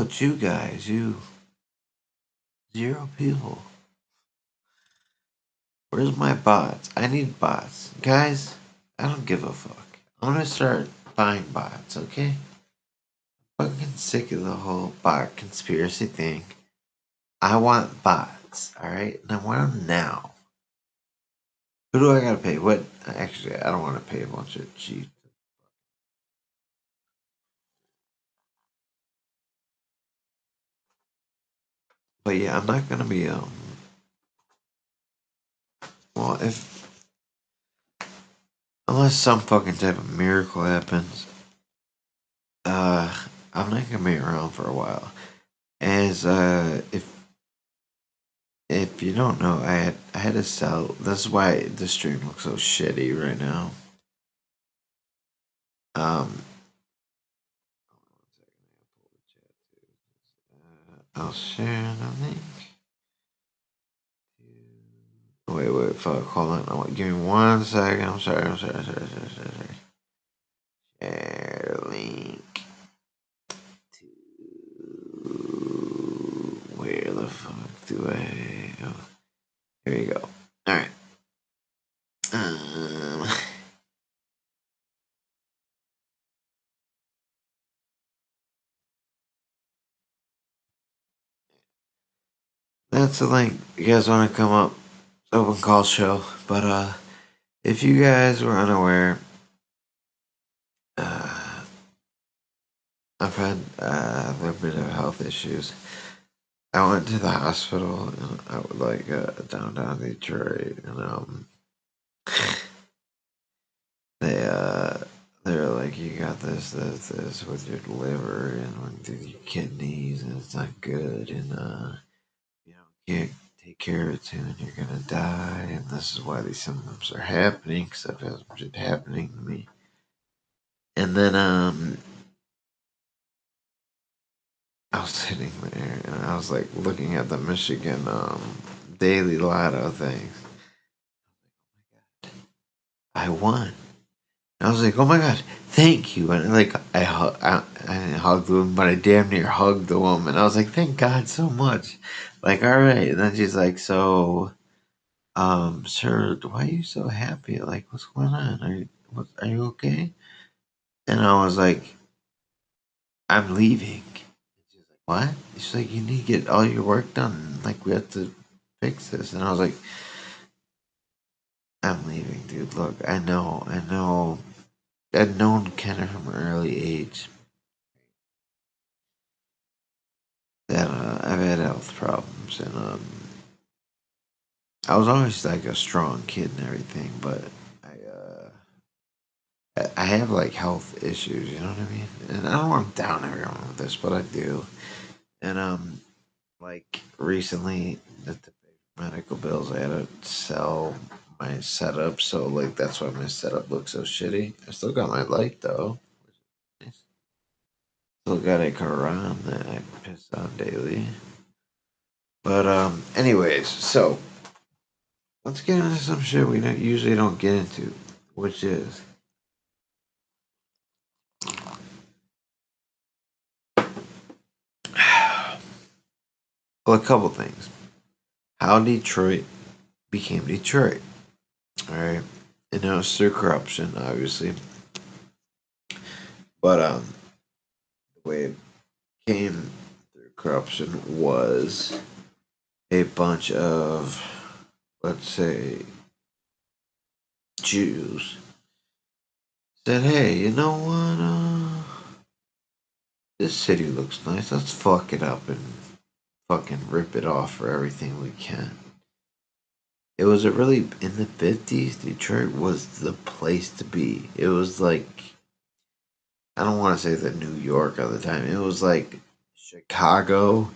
It's you guys. You zero people. Where's my bots? I need bots. Guys, I don't give a fuck. I'm gonna start buying bots, okay? Fucking sick of the whole bot conspiracy thing. I want bots, alright? And I want them now. Who do I gotta pay? What? Actually, I don't want to pay a bunch of cheap. But yeah, I'm not gonna be well, if unless some fucking type of miracle happens, uh, I'm not gonna be around for a while. As if you don't know, I had to sell. That's why the stream looks so shitty right now. Um, I'll share the link. Wait, fuck, hold on. Give me 1 second. I'm sorry. Sorry. Share link to where the fuck do I? Oh, here we go. All right. Um, that's the link. You guys want to come up? Open call show. But if you guys were unaware, uh, I've had a little bit of health issues. I went to the hospital and I was like downtown Detroit, and they they're like, you got this with your liver and with your kidneys, and it's not good, and you know, can't take care of it soon, you're gonna die, and this is why these symptoms are happening, because I've had some shit happening to me. And then I was sitting there and I was like looking at the Michigan Daily Lotto things. I won. And I was like, oh my god, thank you. And like I hugged the woman, but I damn near hugged the woman. I was like, thank God so much. Like, all right. And then she's like, so, sir, why are you so happy? Like, what's going on? Are you okay? And I was like, I'm leaving. She's like, what? She's like, you need to get all your work done. Like, we have to fix this. And I was like, I'm leaving, dude. Look, I know. I'd known Kenner from an early age that I've had health problems, and I was always like a strong kid and everything, but I have like health issues, you know what I mean? And I don't want to down everyone with this, but I do. And like recently, the medical bills, I had to sell my setup, so like that's why my setup looks so shitty. I still got my light though. Still got a Quran that I piss on daily. But anyways, so let's get into some shit we usually don't get into, which is well, a couple things. How Detroit became Detroit. All right, and it was through corruption, obviously, but the way it came through corruption was a bunch of, let's say, Jews said, "Hey, you know what? This city looks nice. Let's fuck it up and fucking rip it off for everything we can." It was a really in the 50s. Detroit was the place to be. It was like I don't want to say the New York of the time. It was like Chicago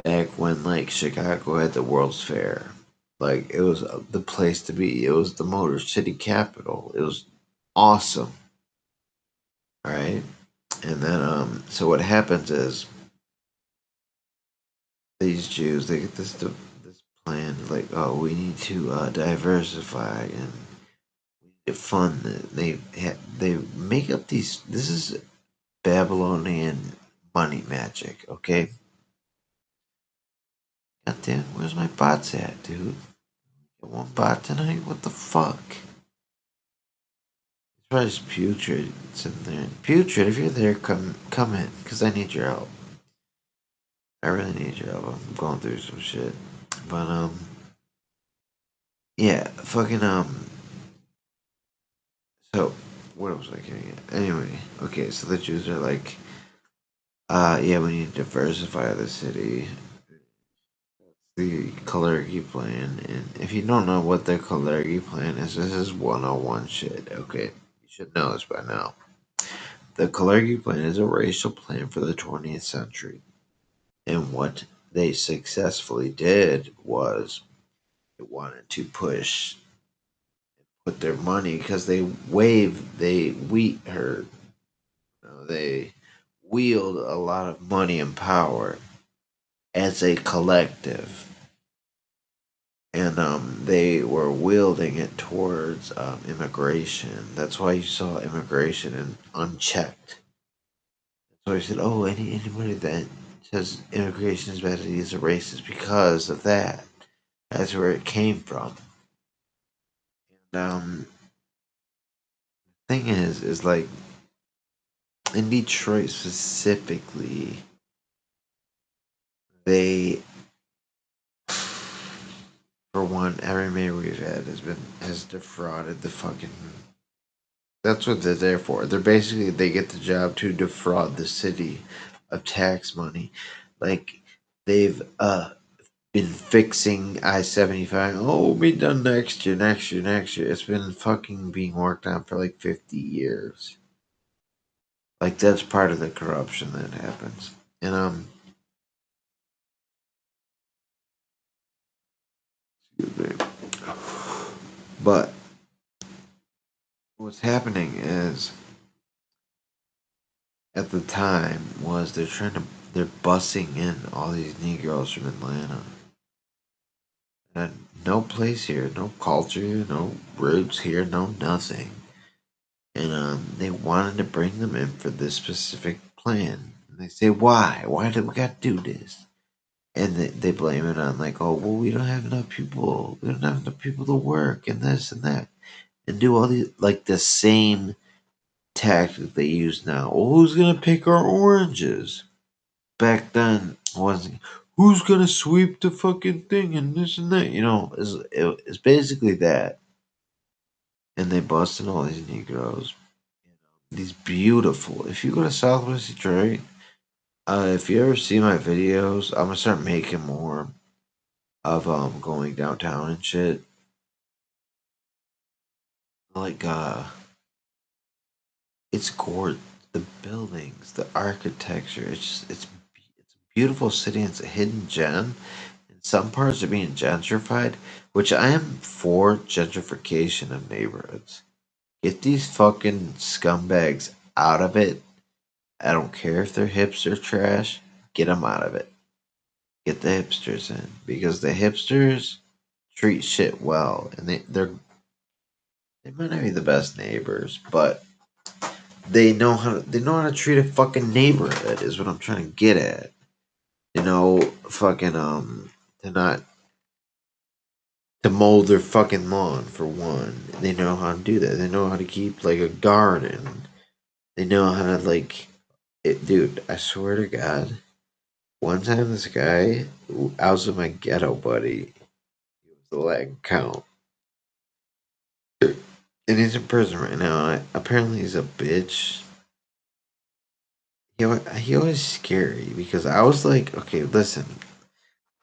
back when like Chicago had the World's Fair. Like it was the place to be. It was the Motor City capital. It was awesome. All right, and then so what happens is these Jews they get this plan like, oh, we need to diversify and fund. They make up these. This is Babylonian money magic, okay? Goddamn, where's my bots at, dude? Got one bot tonight? What the fuck? It's probably just Putrid. It's in there. Putrid, if you're there, come in, because I need your help. I really need your help. I'm going through some shit. But, yeah, fucking, so, what was I getting at? Anyway, okay, so the Jews are like, yeah, we need to diversify the city. The Kalergi plan, and if you don't know what the Kalergi plan is, this is 101 shit, okay? You should know this by now. The Kalergi plan is a racial plan for the 20th century, and what they successfully did was they wanted to put their money because they wield a lot of money and power as a collective, and they were wielding it towards immigration. That's why you saw immigration in unchecked. So I said, "Oh, anybody that says immigration is bad is a racist because of that." That's where it came from. And thing is like in Detroit specifically, they, for one, every mayor we've had has defrauded the fucking. That's what they're there for. They get the job to defraud the city of tax money. Like they've been fixing I-75. Oh, it'll be done next year, next year, next year. It's been fucking being worked on for like 50 years. Like that's part of the corruption that happens. And excuse me. But what's happening is at the time was they're bussing in all these Negroes from Atlanta. And no place here, no culture, no roots here, no nothing. And they wanted to bring them in for this specific plan. And they say, why? Why do we got to do this? And they blame it on like, oh, well, we don't have enough people. We don't have enough people to work and this and that. And do all these, like the same tactic they use now. Well, who's going to pick our oranges? Back then, wasn't who's going to sweep the fucking thing and this and that? It's basically that. And they busted all these Negroes. These beautiful. If you go to Southwest Detroit, if you ever see my videos, I'm gonna start making more of going downtown and shit. Like it's gorgeous. The buildings, the architecture. It's a beautiful city. It's a hidden gem. And some parts are being gentrified, which I am for gentrification of neighborhoods. Get these fucking scumbags out of it. I don't care if they're hipster trash. Get them out of it. Get the hipsters in because the hipsters treat shit well, and they might not be the best neighbors, but they know how to treat a fucking neighborhood. Is what I'm trying to get at. Fucking to not to mold their fucking lawn for one. They know how to do that. They know how to keep like a garden. They know how to like it, dude. I swear to God, one time this guy, I was with my ghetto buddy. He was the leg count. And he's in prison right now. And apparently, he's a bitch. He always scary because I was like, okay, listen.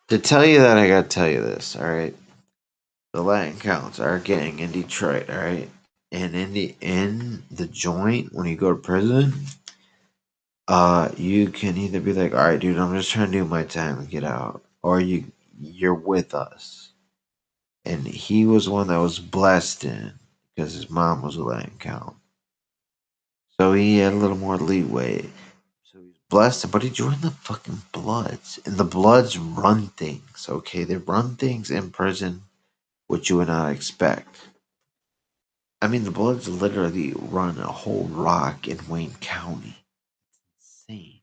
To tell you that, I gotta tell you this. All right, the Latin counts are a gang in Detroit. All right, and in the joint when you go to prison, you can either be like, all right, dude, I'm just trying to do my time and get out, or you're with us. And he was one that was blessed in because his mom was a Latin count. So he had a little more leeway. So he's blessed, but he joined the fucking Bloods. And the Bloods run things, okay? They run things in prison, which you would not expect. I mean, the Bloods literally run a whole rock in Wayne County. insane.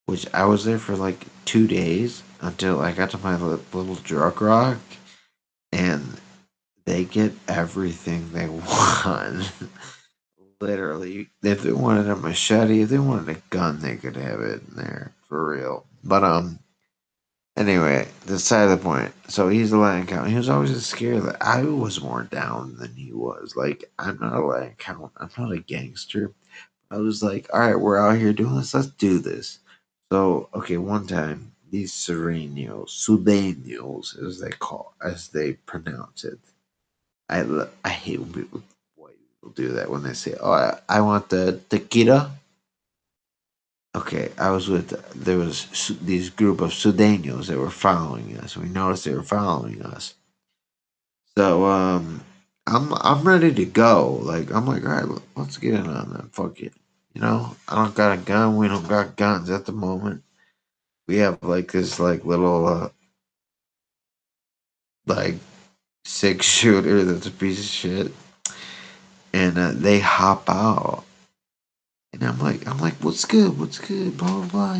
Which I was there for like 2 days until I got to my little drug rock, and they get everything they want. Literally, if they wanted a machete, if they wanted a gun, they could have it in there for real. But anyway, that's side of the point. So he's a Latin count. He was always just scared that I was more down than he was. Like, I'm not a Latin count. I'm not a gangster. I was like, all right, we're out here doing this. Let's do this. So, okay, one time, these Sureños, as they pronounce it. I hate when white people do that when they say, "Oh, I want the tequila." Okay, I was with there was these group of Sudeños that were following us. We noticed they were following us. So I'm ready to go. Like I'm like, all right, let's get in on that. Fuck it. I don't got a gun. We don't got guns at the moment. We have like this like little like 6 shooter that's a piece of shit, and they hop out, and I'm like, what's good, blah blah blah,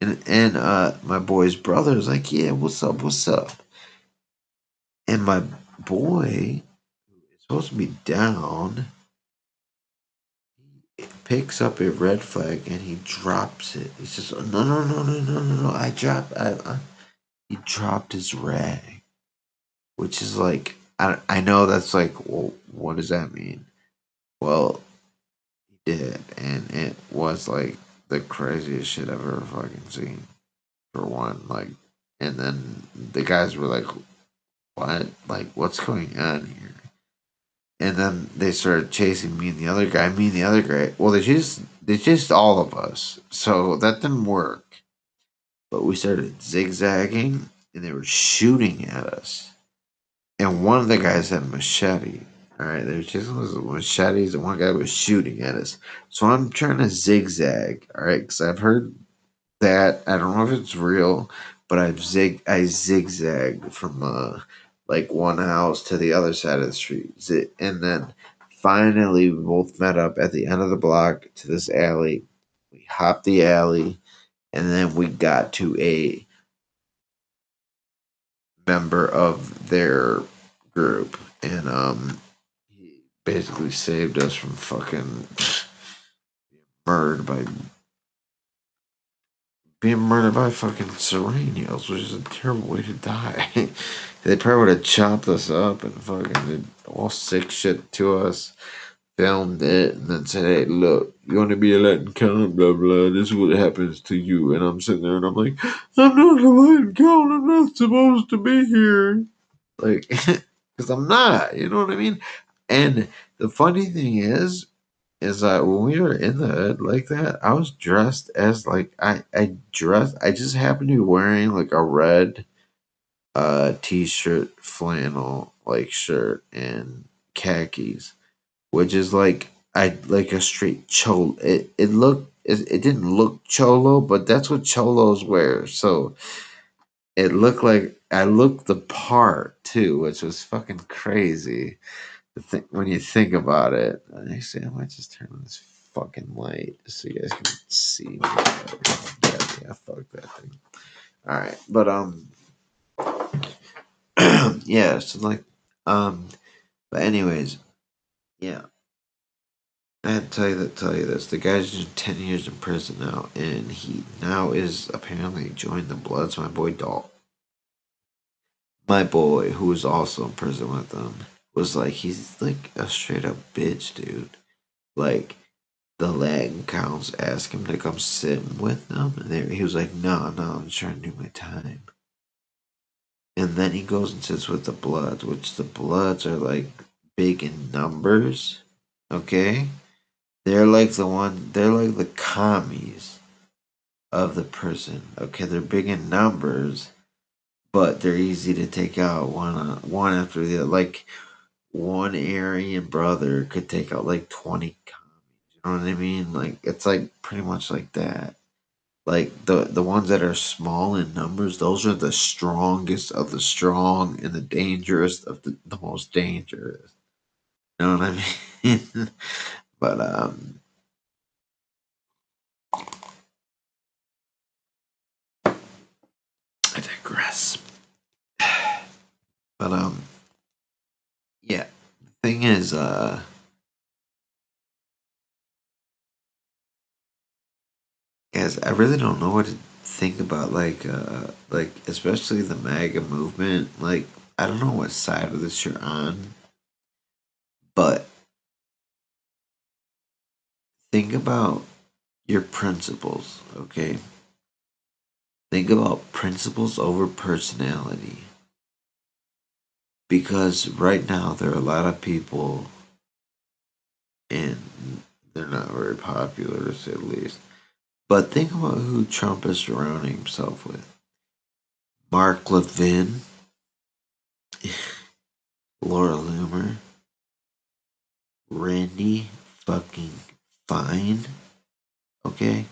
and my boy's brother is like, yeah, what's up, and my boy is supposed to be down, picks up a red flag and he drops it. He says, no no no no no no no, he dropped his rag, which is like, I know that's like, well, what does that mean? Well, he did, and it was like the craziest shit I've ever fucking seen. For one, like, and then the guys were like, "What? Like, what's going on here?" And then they started chasing me and the other guy. Me and the other guy. Well, they chased all of us, so that didn't work. But we started zigzagging, and they were shooting at us. And one of the guys had a machete. All right, they were chasing us with machetes, and one guy was shooting at us. So I'm trying to zigzag. All right, because I've heard that. I don't know if it's real, but I zigzagged from like one house to the other side of the street, and then finally we both met up at the end of the block to this alley. We hopped the alley, and then we got to a member of their group, and he basically saved us from fucking murdered by being murdered by fucking Serenios, which is a terrible way to die. They probably would have chopped us up and fucking did all sick shit to us, filmed it, and then said, hey, look, you want to be a Latin count, blah, blah, this is what happens to you. And I'm sitting there and I'm like, I'm not a Latin count, I'm not supposed to be here. Like, because I'm not, you know what I mean? And the funny thing is that when we were in the hood like that, I was dressed as like I just happened to be wearing like a red t-shirt flannel like shirt and khakis, which is like I like a straight cholo. It didn't look cholo, but that's what cholos wear. So it looked like I looked the part too, which was fucking crazy when you think about it. Actually, I might just turn on this fucking light so you guys can see me better. Yeah, fuck that thing. All right, but yeah. So like, um, but anyways, yeah. I had to tell you this. The guy's doing 10 years in prison now, and he now is apparently joined the Bloods. My boy, who was also in prison with them, was like, he's like a straight up bitch, dude. Like, the Latin counts asked him to come sit with them, and he was like, "No, no, I'm just trying to do my time." And then he goes and sits with the Bloods, which the Bloods are like big in numbers. Okay, they're like the commies of the prison. Okay, they're big in numbers, but they're easy to take out one after the other. Like one Aryan brother could take out like 20 commies. You know what I mean? Like it's like pretty much like that. Like the ones that are small in numbers, those are the strongest of the strong and the dangerous of the most dangerous. You know what I mean? But digress. But yeah. The thing is, guys, I really don't know what to think about like especially the MAGA movement. Like, I don't know what side of this you're on, but think about your principles, okay? Think about principles over personality. Because right now there are a lot of people and they're not very popular to say the least. But think about who Trump is surrounding himself with. Mark Levin, Laura Loomer, Randy fucking Fine, okay?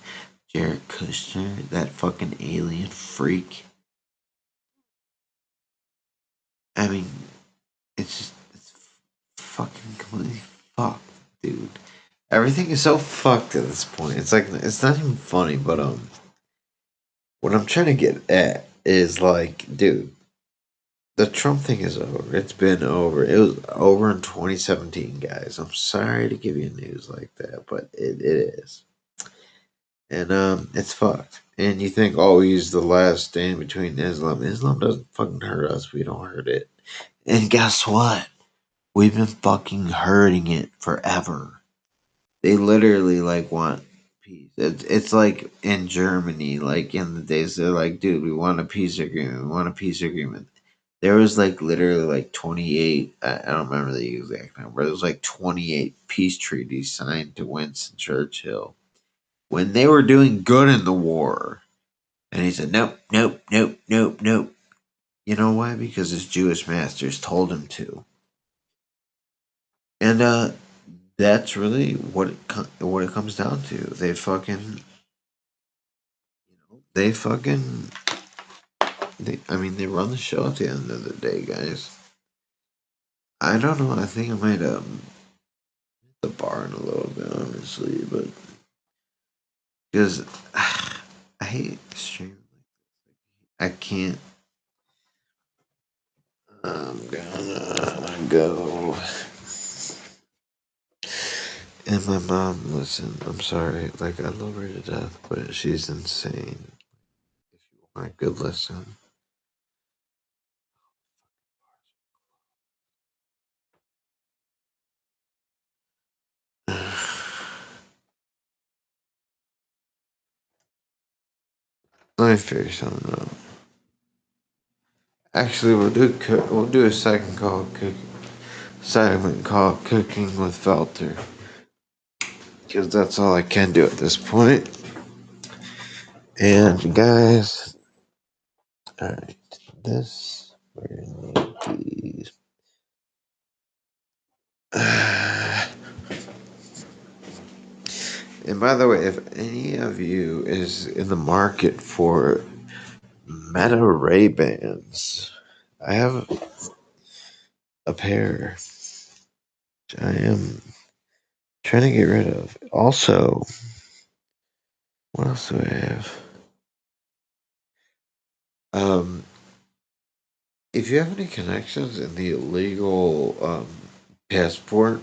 Jared Kushner, that fucking alien freak. I mean, it's fucking completely fucked, dude. Everything is so fucked at this point. It's like it's not even funny, but what I'm trying to get at is like, dude, the Trump thing is over. It's been over. It was over in 2017, guys. I'm sorry to give you news like that, but it is. And it's fucked. And you think, oh, he's the last stand between Islam. Islam doesn't fucking hurt us. We don't hurt it. And guess what? We've been fucking hurting it forever. They literally like want peace. It's like in Germany, like in the days they're like, dude, we want a peace agreement. We want a peace agreement. There was like literally like 28. I don't remember the exact number. There was like 28 peace treaties signed to Winston Churchill when they were doing good in the war. And he said, nope, nope, nope, nope, nope. You know why? Because his Jewish masters told him to. And that's really what it comes down to. They fucking I mean they run the show at the end of the day, guys. I don't know. I think I might hit the bar in a little bit, honestly, but because I hate streaming. I can't. I'm gonna go. And my mom, listen, I'm sorry. Like, I love her to death, but she's insane. If you want a good listen. Let me figure something out. Actually, we'll do a segment called Cooking with Felter. Because that's all I can do at this point. And guys, alright, this, we're gonna need these. And by the way, if any of you is in the market for Meta Ray Bans, I have a pair which I am trying to get rid of. Also, what else do I have? Um, if you have any connections in the illegal passport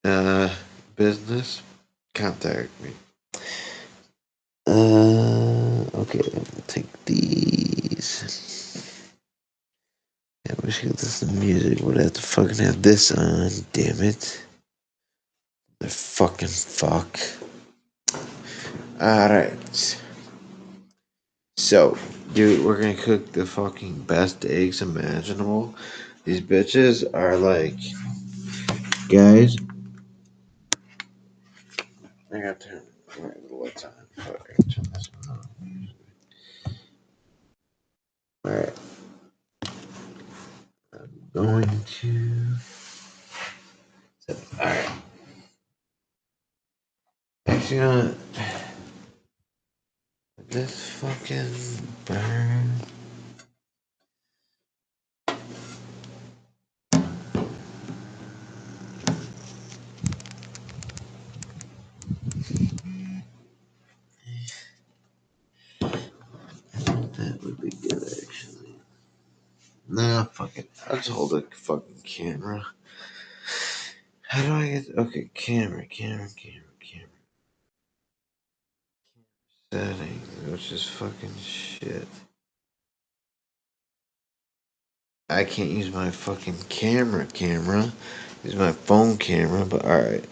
uh, business, contact me. Okay, I'm gonna take these. Yeah, we should get this in music. Would have to fucking have this on, damn it. The fucking fuck. Alright. So, dude, we're gonna cook the fucking best eggs imaginable. These bitches are like, guys. I got to turn the lights on. I gotta turn this one on. Alright, I'm going to. Alright. Actually, you know what? This fucking burn. Nah, fuck it. I'll just hold the fucking camera. How do I get. Okay, camera. Settings, which is fucking shit. I can't use my fucking camera. Use my phone camera, but alright.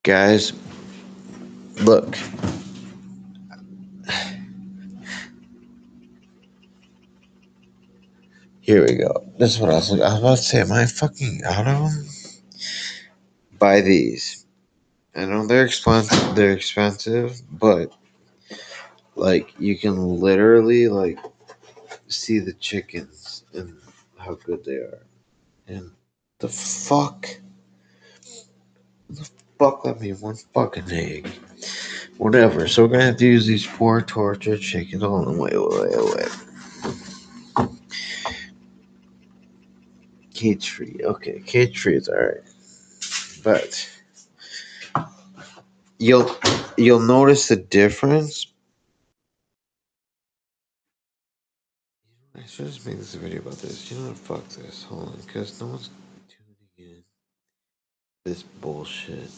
Guys, look. Here we go. This is what I was looking. I was about to say, am I fucking out of them? Buy these. I know they're expensive. They're expensive, but like you can literally like see the chickens and how good they are. And the fuck, fuck let me one fucking egg. Whatever. So we're gonna have to use these poor tortured chickens. Hold on, wait. Cage free. Okay, cage free is alright. But you'll notice the difference. I should just make this a video about this. You know what? Fuck this. Hold on, because no one's tuning in. This bullshit.